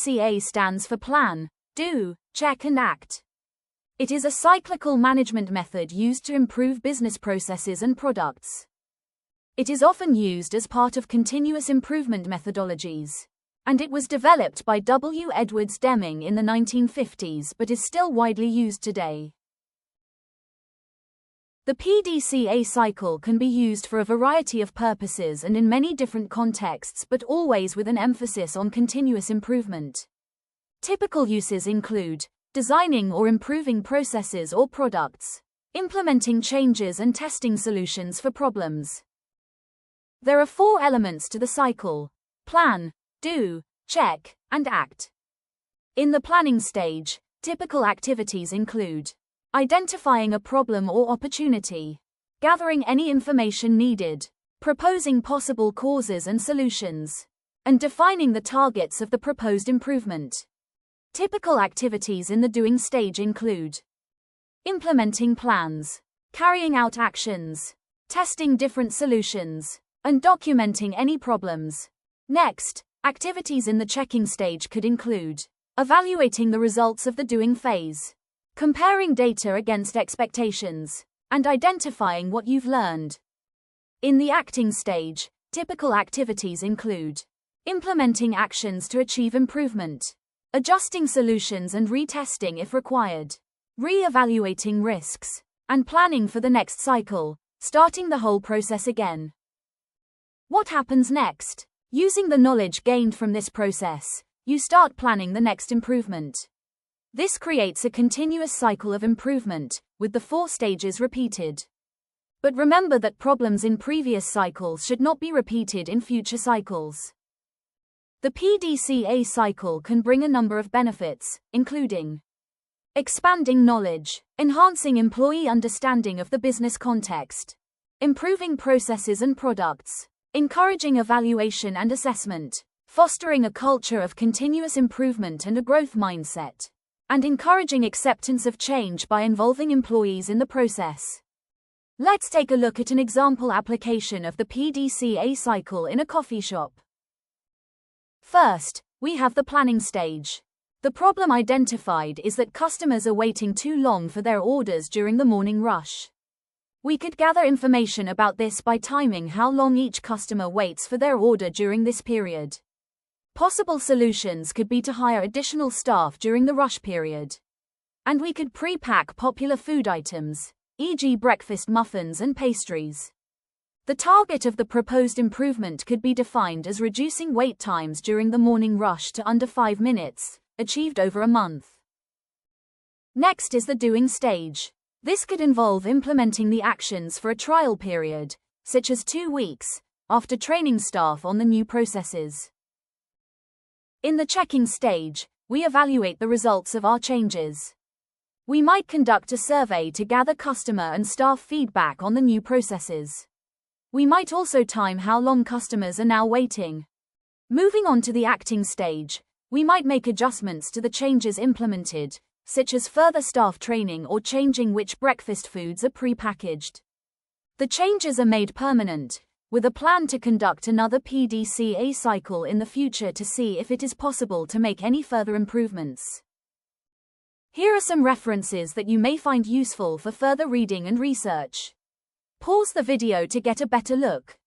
PDCA stands for Plan, Do, Check and Act. It is a cyclical management method used to improve business processes and products. It is often used as part of continuous improvement methodologies, and it was developed by W. Edwards Deming in the 1950s but is still widely used today. The PDCA cycle can be used for a variety of purposes and in many different contexts, but always with an emphasis on continuous improvement. Typical uses include designing or improving processes or products, implementing changes and testing solutions for problems. There are 4 elements to the cycle: plan, do, check, and act. In the planning stage, typical activities include identifying a problem or opportunity, gathering any information needed, proposing possible causes and solutions, and defining the targets of the proposed improvement. Typical activities in the doing stage include implementing plans, carrying out actions, testing different solutions, and documenting any problems. Next, activities in the checking stage could include evaluating the results of the doing phase, comparing data against expectations, and identifying what you've learned. In the acting stage, typical activities include implementing actions to achieve improvement, adjusting solutions and retesting if required, re-evaluating risks, and planning for the next cycle, starting the whole process again. What happens next? Using the knowledge gained from this process, you start planning the next improvement. This creates a continuous cycle of improvement, with the 4 stages repeated. But remember that problems in previous cycles should not be repeated in future cycles. The PDCA cycle can bring a number of benefits, including expanding knowledge, enhancing employee understanding of the business context, improving processes and products, encouraging evaluation and assessment, fostering a culture of continuous improvement and a growth mindset, and encouraging acceptance of change by involving employees in the process. Let's take a look at an example application of the PDCA cycle in a coffee shop. First, we have the planning stage. The problem identified is that customers are waiting too long for their orders during the morning rush. We could gather information about this by timing how long each customer waits for their order during this period. Possible solutions could be to hire additional staff during the rush period. And we could pre-pack popular food items, e.g. breakfast muffins and pastries. The target of the proposed improvement could be defined as reducing wait times during the morning rush to under 5 minutes, achieved over a month. Next is the doing stage. This could involve implementing the actions for a trial period, such as 2 weeks, after training staff on the new processes. In the checking stage, we evaluate the results of our changes. We might conduct a survey to gather customer and staff feedback on the new processes. We might also time how long customers are now waiting. Moving on to the acting stage, we might make adjustments to the changes implemented, such as further staff training or changing which breakfast foods are pre-packaged. The changes are made permanent, with a plan to conduct another PDCA cycle in the future to see if it is possible to make any further improvements. Here are some references that you may find useful for further reading and research. Pause the video to get a better look.